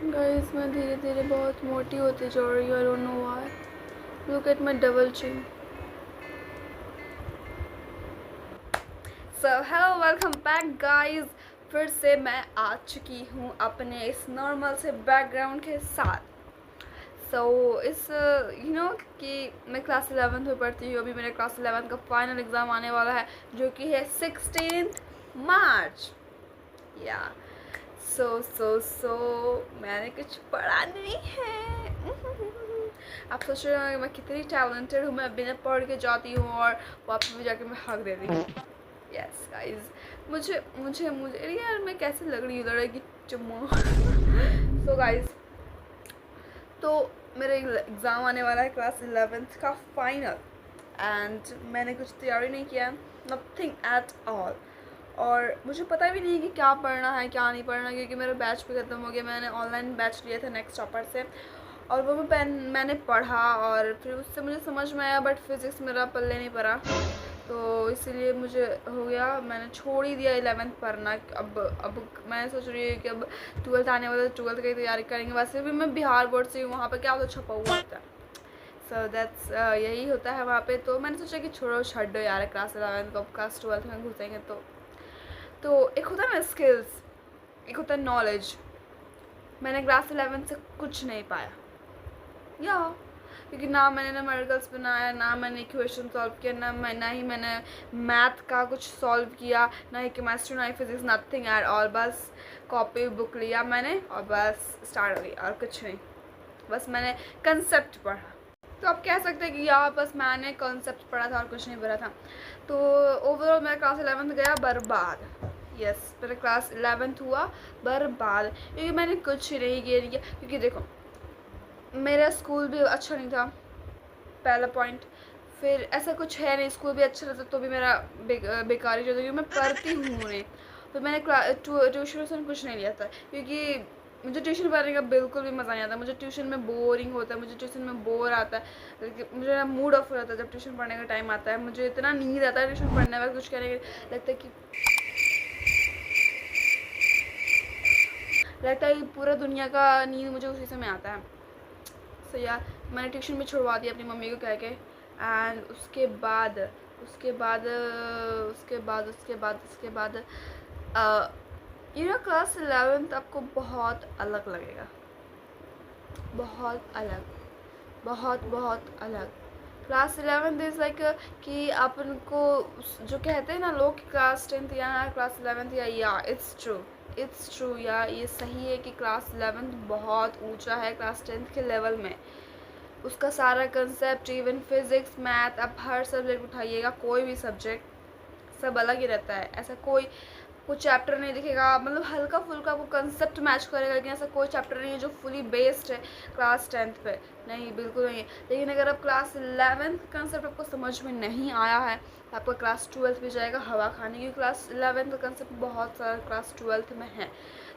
Guys मैं धीरे धीरे बहुत मोटी होती जा रही हूँ। I don't know why. Look at my double chin. So hello, welcome back guys. फिर से मैं आ चुकी हूँ अपने इस नॉर्मल से बैकग्राउंड के साथ। इस कि मैं क्लास 11th में पढ़ती हूँ। अभी मेरे क्लास 11th का फाइनल एग्ज़ाम आने वाला है जो कि है 16 मार्च। या सो मैंने कुछ पढ़ा नहीं है। आप सोच रहे हो मैं कितनी टैलेंटेड हूँ। मैं बिना पढ़ के जाती हूँ और वापस भी जाके मैं हक देती हूँ। यस गाइज, मुझे मुझे मुझे अरे यार मैं कैसे लग रही हूँ लड़ाई चुम्मा। सो गाइज, तो मेरा एग्ज़ाम आने वाला है क्लास 11th का फाइनल एंड मैंने कुछ तैयारी नहीं किया, नथिंग एट ऑल। और मुझे पता भी नहीं कि क्या पढ़ना है क्या नहीं पढ़ना, क्योंकि मेरा बैच भी ख़त्म हो गया। मैंने ऑनलाइन बैच लिया था नेक्स्ट टॉपर से और वो मैंने पढ़ा और फिर उससे मुझे समझ में आया, बट फिज़िक्स मेरा पल्ले नहीं पड़ा, तो इसीलिए मुझे हो गया, मैंने छोड़ ही दिया 11th पढ़ना। अब मैं सोच रही हूँ कि अब 12th आने वाला, 12th की तैयारी करेंगे। वैसे भी मैं बिहार बोर्ड से हूँ, वहाँ पर क्या होता छपा हुआ होता है। सो दैट्स यही होता है वहाँ पे। तो मैंने सोचा कि छोड़ो छड्डो यार, क्लास 11th को क्लास 12th में घुसेंगे तो एक होता है ना स्किल्स, एक होता है नॉलेज। मैंने क्लास 11th से कुछ नहीं पाया या, क्योंकि ना मैंने न्यूमेरिकल्स बनाया, ना मैंने इक्वेशन सॉल्व किया, ना ही मैंने मैथ का कुछ सॉल्व किया, ना ही केमिस्ट्री, ना ही फिजिक्स, नथिंग एट ऑल। बस कॉपी बुक लिया मैंने और बस स्टार्ट हो गई और कुछ नहीं। बस मैंने कंसेप्ट पढ़ा। तो आप कह सकते हैं कि यार बस मैंने कॉन्सेप्ट पढ़ा था और कुछ नहीं पढ़ा था। तो ओवरऑल मेरा क्लास 11th गया बर्बाद। यस, मेरा क्लास 11th हुआ बर्बाद, क्योंकि मैंने कुछ नहीं किया। क्योंकि देखो, मेरा स्कूल भी अच्छा नहीं था, पहला पॉइंट। फिर ऐसा कुछ है नहीं, स्कूल भी अच्छा रहता तो भी मेरा बेकार ही रहता, क्योंकि मैं पढ़ती हूँ नहीं। तो मैंने ट्यूशन कुछ नहीं लिया था, क्योंकि मुझे ट्यूशन पढ़ने का बिल्कुल भी मज़ा नहीं आता। मुझे ट्यूशन में बोरिंग होता है, मुझे ट्यूशन में बोर आता है, मुझे ना मूड ऑफ रहता है जब ट्यूशन पढ़ने का टाइम आता है। मुझे इतना नींद आता है ट्यूशन पढ़ने में, कुछ कहने के लगता है कि पूरा दुनिया का नींद मुझे उसी समय आता है। सो यार मैंने ट्यूशन में छुड़वा दिया अपनी मम्मी को कह के। एंड उसके बाद क्लास 11th आपको बहुत अलग लगेगा, बहुत अलग, बहुत बहुत अलग। क्लास 11th इज़ लाइक कि अपन को जो कहते हैं ना लोग कि क्लास 10th या क्लास 11th या इट्स ट्रू या ये सही है कि क्लास 11th बहुत ऊंचा है क्लास 10th के लेवल में। उसका सारा कंसेप्ट, इवन फिज़िक्स, मैथ, आप हर सब्जेक्ट उठाइएगा, कोई भी सब्जेक्ट सब अलग ही रहता है। ऐसा कोई कुछ चैप्टर नहीं दिखेगा, मतलब हल्का फुल्का वो कंसेप्ट मैच करेगा, लेकिन ऐसा कोई चैप्टर नहीं है जो फुली बेस्ड है क्लास 10th पे। नहीं, बिल्कुल नहीं है। लेकिन अगर आप क्लास 11th कंसेप्ट आपको समझ में नहीं आया है तो आपका क्लास 12th भी जाएगा हवा खाने, क्योंकि क्लास 11th का कंसेप्ट बहुत सारा क्लास 12th में है।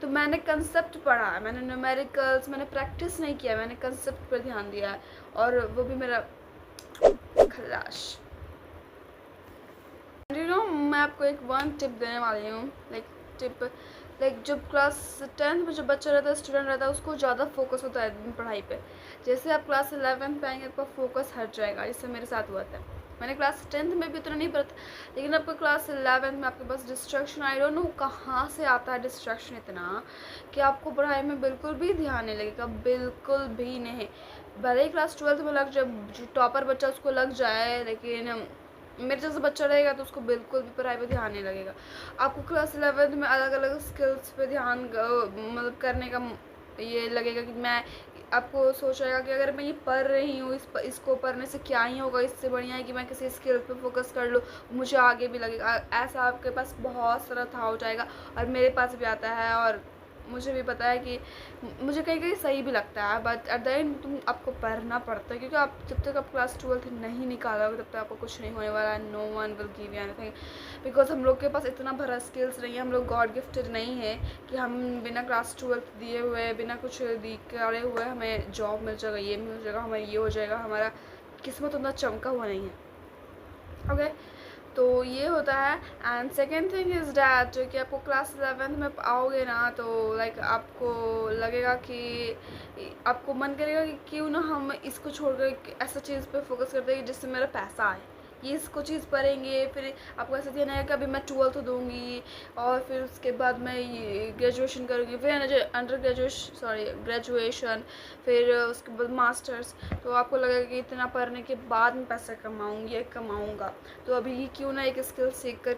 तो मैंने कंसेप्ट पढ़ा है, मैंने न्यूमेरिकल्स मैंने प्रैक्टिस नहीं किया, मैंने कंसेप्ट पर ध्यान दिया है और वो भी मेरा खल्लाश। मैं आपको एक वन टिप देने वाली हूँ। जब क्लास 10th में जो बच्चा रहता है, स्टूडेंट रहता है, उसको ज़्यादा फोकस होता है पढ़ाई पे। जैसे आप क्लास 11th पे आएंगे आपका फोकस हट जाएगा, जिससे मेरे साथ हुआ था। मैंने क्लास 10th में भी उतना नहीं पढ़ा, लेकिन आपको क्लास 11th में आपके पास डिस्ट्रैक्शन, आई डोंट नो कहाँ से आता है डिस्ट्रैक्शन इतना कि आपको पढ़ाई में बिल्कुल भी ध्यान नहीं लगेगा, बिल्कुल भी नहीं। भले ही क्लास 12th में लग जाए, जो टॉपर बच्चा उसको लग जाए, लेकिन मेरे जैसा बच्चा रहेगा तो उसको बिल्कुल भी पढ़ाई पे ध्यान नहीं लगेगा। आपको क्लास 11th में अलग अलग स्किल्स पे ध्यान मतलब करने का ये लगेगा कि मैं, आपको सोचेगा कि अगर मैं ये पढ़ रही हूँ, इसको पढ़ने से क्या ही होगा, इससे बढ़िया है कि मैं किसी स्किल पे फोकस कर लूँ, मुझे आगे भी लगेगा। ऐसा आपके पास बहुत सारा था हो जाएगा, और मेरे पास भी आता है और मुझे भी पता है कि मुझे कहीं कहीं सही भी लगता है, बट एट द एंड तुम आपको पढ़ना पड़ता है, क्योंकि आप जब तक आप क्लास 12th नहीं निकालोगे तब तक आपको कुछ नहीं होने वाला है। No one will give you anything, because हम लोग के पास इतना भरा स्किल्स नहीं है, हम लोग गॉड गिफ्टेड नहीं है कि हम बिना क्लास 12th दिए हुए, बिना कुछ करे हुए हमें जॉब मिल जाएगा, ये मिल जाएगा, हमें ये हो जाएगा। हमारा किस्मत उतना चमका हुआ नहीं है। ओके, तो ये होता है। And second thing is that कि आपको क्लास 11th में आओगे ना तो लाइक आपको लगेगा कि आपको मन करेगा कि क्यों ना हम इसको छोड़कर ऐसा चीज़ पे फोकस करते हैं जिससे मेरा पैसा आए, ये इसको चीज़ पढ़ेंगे। फिर आपको ऐसा ध्यान आएगा कि अभी मैं 12th दूँगी और फिर उसके बाद मैं ग्रेजुएशन करूँगी, फिर अंडर ग्रेजुएशन, फिर उसके बाद मास्टर्स। तो आपको लगेगा कि इतना पढ़ने के बाद मैं पैसा कमाऊँगी, कमाऊँगा, तो अभी क्यों ना एक स्किल सीख कर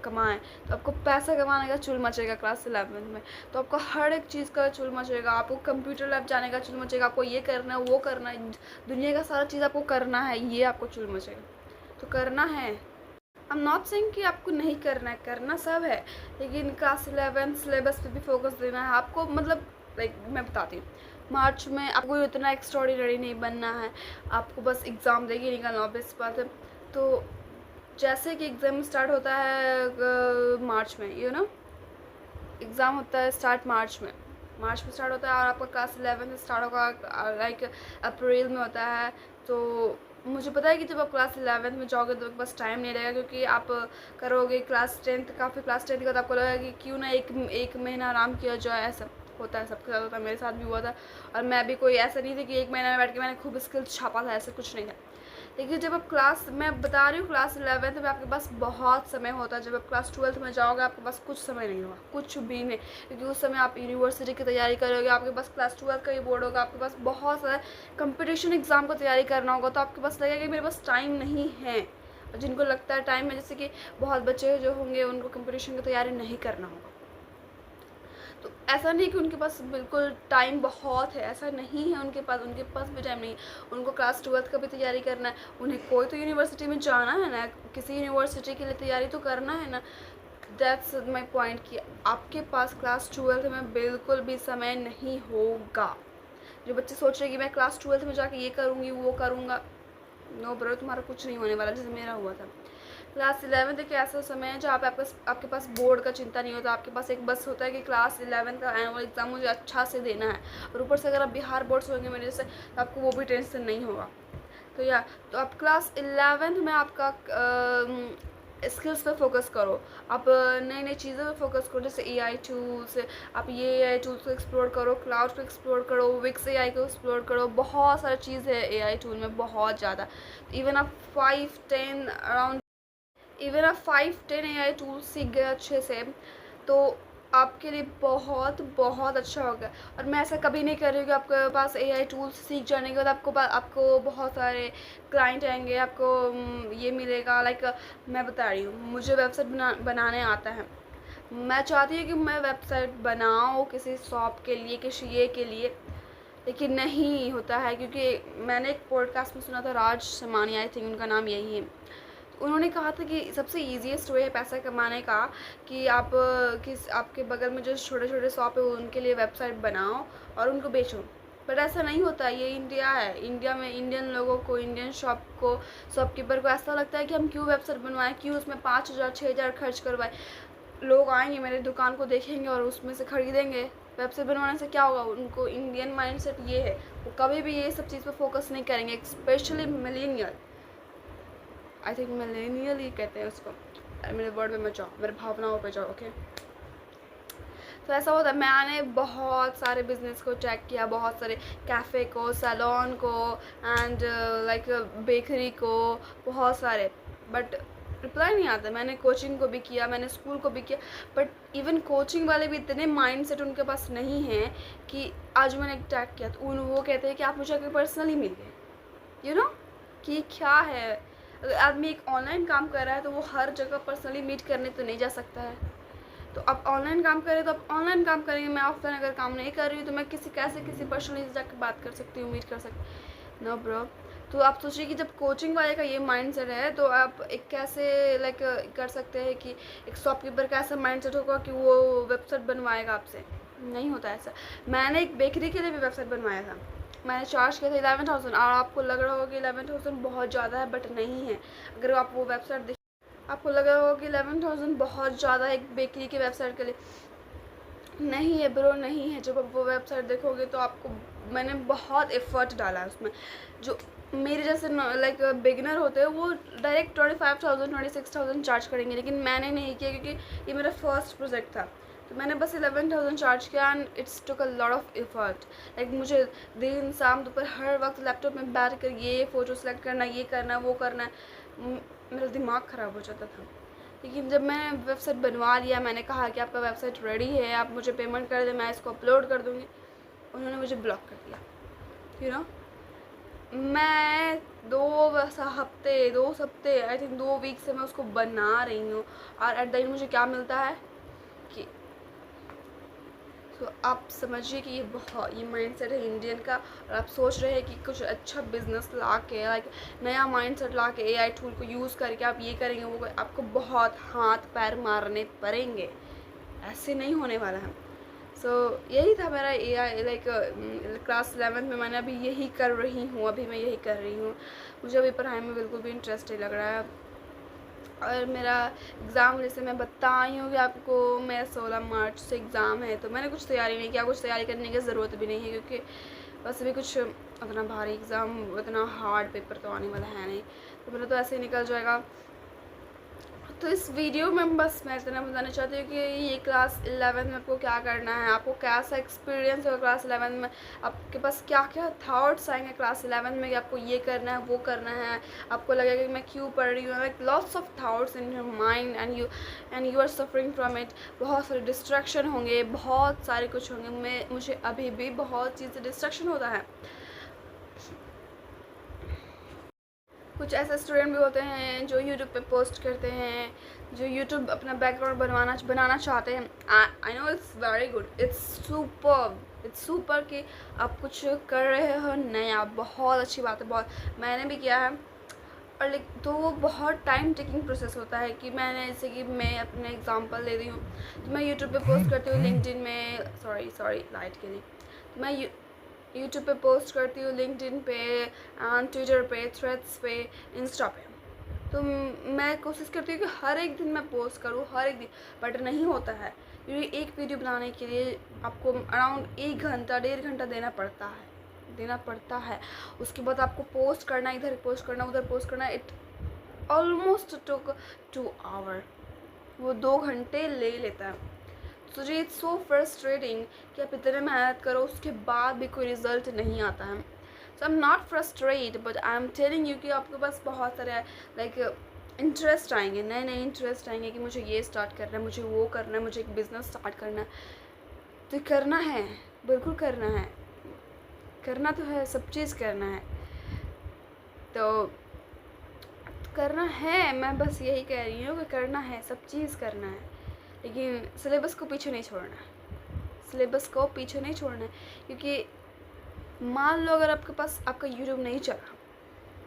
कमाएँ। तो आपको पैसा कमाने का चुल मचेगा क्लास 11th में। तो आपको हर एक चीज़ का चुल मचेगा, आपको कंप्यूटर लैब जाने का चुल मचेगा, आपको ये करना है, वो करना है, दुनिया का सारा चीज़ आपको करना है, ये आपको चुल मचेगा। तो करना है। आई एम नॉट सेइंग कि आपको नहीं करना है, करना सब है, लेकिन क्लास 11 सिलेबस पे भी फोकस देना है आपको। मतलब लाइक मैं बताती हूँ, मार्च में आपको इतना एक्स्ट्राऑर्डिनरी नहीं बनना है, आपको बस एग्ज़ाम देके निकलना, ऑब्वियस बात है। तो जैसे कि एग्ज़ाम स्टार्ट होता है मार्च में, एग्ज़ाम होता है स्टार्ट मार्च में स्टार्ट होता है, और आपका क्लास 11 से स्टार्ट होगा लाइक अप्रैल में होता है। तो मुझे पता है कि जब आप क्लास 11th में जाओगे तो बस टाइम नहीं रहेगा, क्योंकि आप करोगे क्लास 10th का, फिर क्लास 10th के बाद आपको लगेगा कि क्यों ना एक महीना आराम किया जाए। ऐसा होता है, सबके साथ होता है, मेरे साथ भी हुआ था। और मैं भी कोई ऐसा नहीं थी कि एक महीना में बैठ के मैंने खूब स्किल्स छापा था, ऐसा कुछ नहीं था। लेकिन जब आप मैं बता रही हूँ क्लास 11th में आपके पास बहुत समय होता है। जब आप क्लास 12th में जाओगे आपके पास कुछ समय नहीं होगा, कुछ भी नहीं, क्योंकि उस समय आप यूनिवर्सिटी की तैयारी करोगे, आपके पास क्लास 12th का ही बोर्ड होगा, आपके पास बहुत सारा कंपटीशन एग्ज़ाम का तैयारी करना होगा। तो आपके पास लगेगा कि मेरे पास टाइम नहीं है। और जिनको लगता है टाइम है, जैसे कि बहुत बच्चे जो होंगे उनको कंपटीशन की तैयारी नहीं करना होगा, तो ऐसा नहीं कि उनके पास बिल्कुल टाइम बहुत है, ऐसा नहीं है। उनके पास भी टाइम नहीं है, उनको क्लास 12th का भी तैयारी करना है, उन्हें कोई तो यूनिवर्सिटी में जाना है ना, किसी यूनिवर्सिटी के लिए तैयारी तो करना है ना। दैट्स माई पॉइंट कि आपके पास क्लास 12th में बिल्कुल भी समय नहीं होगा। जो बच्चे सोच रहे हैं कि मैं क्लास 12th में जाके ये करूँगी, वो करूँगा, नो ब्रो, तुम्हारा कुछ नहीं होने वाला, जैसे मेरा हुआ था। क्लास 11 एक ऐसा समय है जहाँ पे आपके पास बोर्ड का चिंता नहीं होता, आपके पास एक बस होता है कि क्लास 11 का एनुअल एग्ज़ाम मुझे अच्छा से देना है। और ऊपर से अगर आप बिहार बोर्ड से होंगे मेरे जैसे, तो आपको वो भी टेंशन नहीं होगा। तो आप क्लास 11 में आपका स्किल्स पे फोकस करो, आप नई नई चीज़ों पे फोकस करो, जैसे AI टूल्स, आप ये AI टूल्स को एक्सप्लोर करो, क्लाउड को एक्सप्लोर करो, विक्स AI को एक्सप्लोर करो। बहुत सारी चीज़ है AI टूल में, बहुत ज़्यादा। इवन आप 5-10 अराउंड इवन आप 5-10 AI टूल्स सीख गए अच्छे से, तो आपके लिए बहुत बहुत अच्छा होगा। और मैं ऐसा कभी नहीं कर रही हूँ कि आपके पास AI टूल्स सीख जाने के बाद आपको बहुत सारे क्लाइंट आएंगे, आपको ये मिलेगा। लाइक मैं बता रही हूँ, मुझे वेबसाइट बनाने आता है, मैं चाहती हूँ कि मैं वेबसाइट बनाऊँ किसी शॉप के लिए, किसी ये के लिए, लेकिन नहीं होता है। क्योंकि मैंने एक पॉडकास्ट में सुना था, राज समानी, आई थिंक उनका नाम यही है। उन्होंने कहा था कि सबसे ईजीएस्ट वे है पैसा कमाने का कि आप आपके बगल में जो छोटे छोटे शॉप है उनके लिए वेबसाइट बनाओ और उनको बेचो। बट ऐसा नहीं होता, ये इंडिया है, इंडिया में इंडियन लोगों को, इंडियन शॉपकीपर को ऐसा लगता है कि हम क्यों वेबसाइट बनवाएं, क्यों उसमें 5,000-6,000 खर्च करवाएं। लोग आएंगे मेरे दुकान को देखेंगे और उसमें से खरीदेंगे। वेबसाइट बनवाने से क्या होगा, उनको इंडियन माइंडसेट ये है, वो कभी भी ये सब चीज़ पर फोकस नहीं करेंगे, specially millennial. I think millennial ही कहते हैं उसको, मेरे वर्ड में मत जाओ, मेरे भावनाओं पे जाओ, ओके। तो ऐसा होता है, मैंने बहुत सारे बिजनेस को चेक किया, बहुत सारे कैफ़े को, सैलून को, एंड लाइक बेकरी को, बहुत सारे, बट रिप्लाई नहीं आता। मैंने कोचिंग को भी किया, मैंने स्कूल को भी किया, बट इवन कोचिंग वाले भी इतने माइंडसेट उनके पास नहीं है कि आज मैंने एक टैग किया तो वो कहते हैं कि आप मुझे आकर पर्सनली मिल गए, कि क्या है। अगर आदमी एक ऑनलाइन काम कर रहा है तो वो हर जगह पर्सनली मीट करने तो नहीं जा सकता है। तो आप ऑनलाइन काम करें तो आप ऑनलाइन काम करेंगे, मैं ऑफलाइन अगर काम नहीं कर रही हूँ तो मैं किसी पर्सनली जाकर बात कर सकती हूँ, मीट कर सकती, नो ब्रो। तो आप सोचिए कि जब कोचिंग वाले का ये माइंडसेट है तो आप एक कैसे लाइक कर सकते हैं कि एक शॉपकीपर का ऐसा माइंडसेट होगा कि वो वेबसाइट बनवाएगा आपसे, नहीं होता ऐसा। मैंने एक बेकरी के लिए भी वेबसाइट बनवाया था, मैंने चार्ज किया था 11,000, और आपको लग रहा होगा कि 11,000 बहुत ज़्यादा है, बट नहीं है। अगर आप वो वेबसाइट देख, आपको लग रहा होगा कि 11,000 बहुत ज़्यादा है एक बेकरी की वेबसाइट के लिए, नहीं है ब्रो, नहीं है। जब आप वो वेबसाइट देखोगे तो आपको, मैंने बहुत एफर्ट डाला है उसमें, जो मेरे जैसे लाइक बिगिनर होते हैं वो डायरेक्ट 25,000 26,000 चार्ज करेंगे, लेकिन मैंने नहीं किया क्योंकि ये मेरा फर्स्ट प्रोजेक्ट था। तो मैंने बस 11,000 चार्ज किया and it's took a lot of effort. Like मुझे दिन शाम दोपहर हर वक्त लैपटॉप में बैठ कर ये फ़ोटो सेलेक्ट करना, ये करना, वो करना, मेरा दिमाग ख़राब हो जाता था। लेकिन जब मैंने वेबसाइट बनवा लिया, मैंने कहा कि आपका वेबसाइट रेडी है, आप मुझे पेमेंट कर दें, मैं इसको अपलोड कर दूँगी, उन्होंने मुझे ब्लॉक कर दिया। यू नो, मैं 2 हफ्ते आई थिंक 2 वीक से मैं उसको बना रही हूँ, और एट द एंड मुझे क्या मिलता है कि तो आप समझिए कि ये माइंडसेट है इंडियन का, और आप सोच रहे हैं कि कुछ अच्छा बिजनेस ला के, लाइक नया माइंडसेट ला के एआई टूल को यूज़ करके आप ये करेंगे वो आपको बहुत हाथ पैर मारने पड़ेंगे, ऐसे नहीं होने वाला है। सो यही था मेरा एआई, लाइक क्लास 11 में मैंने अभी यही कर रही हूँ, अभी मैं यही कर रही हूँ। मुझे अभी पढ़ाई में बिल्कुल भी इंटरेस्ट नहीं लग रहा है। और मेरा एग्ज़ाम, जैसे मैं बताई हूँ कि आपको, मेरा 16 मार्च से एग्ज़ाम है, तो मैंने कुछ तैयारी नहीं किया, कुछ तैयारी करने की ज़रूरत भी नहीं है, क्योंकि बस अभी कुछ उतना भारी एग्ज़ाम, उतना हार्ड पेपर तो आने वाला है नहीं, तो मेरा तो ऐसे ही निकल जाएगा। तो इस वीडियो में बस मैं इतना बताना चाहती हूँ कि ये क्लास 11 में आपको क्या करना है, आपको कैसा एक्सपीरियंस होगा क्लास 11 में, आपके पास क्या क्या थाट्स आएंगे क्लास 11 में कि आपको ये करना है, वो करना है, आपको लगेगा कि मैं क्यों पढ़ रही हूँ, like lots of thoughts in your mind and you are suffering from it. बहुत सारे डिस्ट्रैक्शन होंगे, बहुत सारे कुछ होंगे, मुझे अभी भी बहुत चीज़ें डिस्ट्रैक्शन होता है। कुछ ऐसे स्टूडेंट भी होते हैं जो यूट्यूब पे पोस्ट करते हैं, जो यूट्यूब अपना बैकग्राउंड बनाना चाहते हैं। I know it's very good, it's super कि आप कुछ कर रहे हो नया, बहुत अच्छी बात है, बहुत मैंने भी किया है। और तो वो बहुत टाइम टेकिंग प्रोसेस होता है कि मैंने, जैसे कि मैं अपने एग्जांपल ले रही हूँ, तो मैं यूट्यूब पे पोस्ट करती हूँ, लिंक्डइन में, सॉरी लाइट के लिए, तो मैं यूट्यूब पे पोस्ट करती हूँ, लिंक्डइन पे, ट्विटर पे, थ्रेड्स पे, इंस्टा पे। तो मैं कोशिश करती हूँ कि हर एक दिन मैं पोस्ट करूँ, हर एक दिन, बट नहीं होता है, क्योंकि एक वीडियो बनाने के लिए आपको अराउंड 1 घंटा 1.5 घंटा देना पड़ता है। उसके बाद आपको पोस्ट करना, इधर पोस्ट करना, उधर पोस्ट करना, इट ऑलमोस्ट टुक 2 आवर, वो 2 घंटे ले लेता है। तो जी इट्स सो फ्रस्ट्रेटिंग कि आप इतने मेहनत करो, उसके बाद भी कोई रिज़ल्ट नहीं आता है। So I am not frustrate, but I am telling you कि आपके पास बहुत सारे लाइक इंटरेस्ट आएंगे, नए नए इंटरेस्ट आएंगे कि मुझे ये स्टार्ट करना है, मुझे वो करना है, मुझे एक बिज़नेस स्टार्ट करना है। तो करना है, बिल्कुल करना है, करना तो है, सब चीज़ करना है, तो करना है। मैं बस यही कह रही हूँ कि करना है, सब चीज़ करना है, लेकिन सिलेबस को पीछे नहीं छोड़ना है, सिलेबस को पीछे नहीं छोड़ना है। क्योंकि मान लो अगर आपके पास आपका यूट्यूब नहीं चला,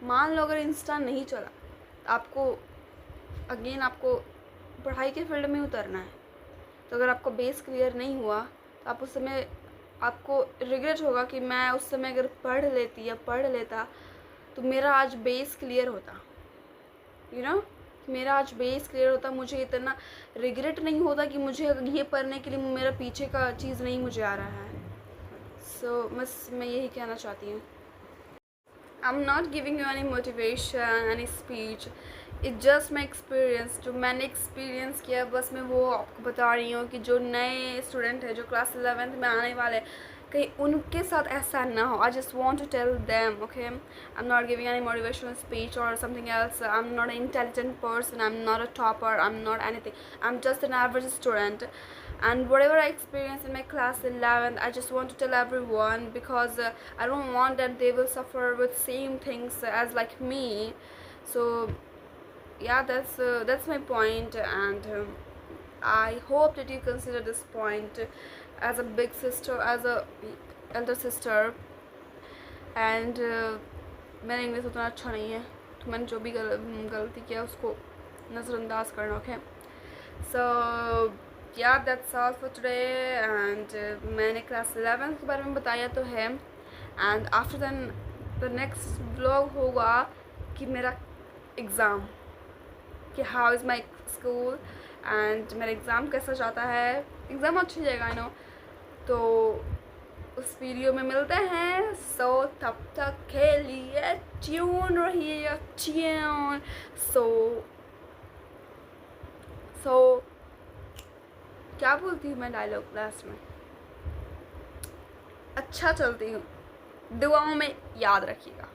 मान लो अगर इंस्टा नहीं चला, तो आपको पढ़ाई के फील्ड में उतरना है। तो अगर आपका बेस क्लियर नहीं हुआ, तो आप उस समय, आपको रिग्रेट होगा कि मैं उस समय अगर पढ़ लेता तो मेरा आज बेस क्लियर होता, यू नो, मेरा आज बेस क्लियर होता, मुझे इतना रिग्रेट नहीं होता कि मुझे ये पढ़ने के लिए मेरा पीछे का चीज़ नहीं मुझे आ रहा है। सो बस मैं यही कहना चाहती हूँ। आई am not giving you any motivation, any speech, it just my experience, जो मैंने एक्सपीरियंस किया बस मैं वो आपको बता रही हूँ कि जो नए स्टूडेंट है, जो क्लास 11th में आने वाले, कहीं उनके साथ ऐसा ना हो। I just want to tell them, okay, I am not giving any motivational speech और something else, I am not an intelligent person, I'm not a topper, I'm not anything, I'm just an average student. And whatever I experienced in my class 11th, I just want to tell everyone, because I don't want that they will suffer with same things as like me. So yeah, that's my point, and I hope that you consider this point as a big sister, as a elder sister. And मेरा English उतना अच्छा नहीं है, तो मैंने जो भी गलती किया उसको नज़रअंदाज करना, ओके। सो या that's all for today, and मैंने क्लास 11 के बारे में बताया तो है, and after then the next vlog होगा कि मेरा एग्ज़ाम, कि how is my school, and मेरा एग्ज़ाम कैसा जाता है। एग्ज़ाम अच्छी जाएगा, आई नो, तो उस वीडियो में मिलते हैं। सो तब तक के लिए ट्यून रहिए, ट्यून। सो क्या बोलती हूँ मैं डायलॉग लास्ट में? अच्छा चलती हूँ, दुआओं में याद रखिएगा।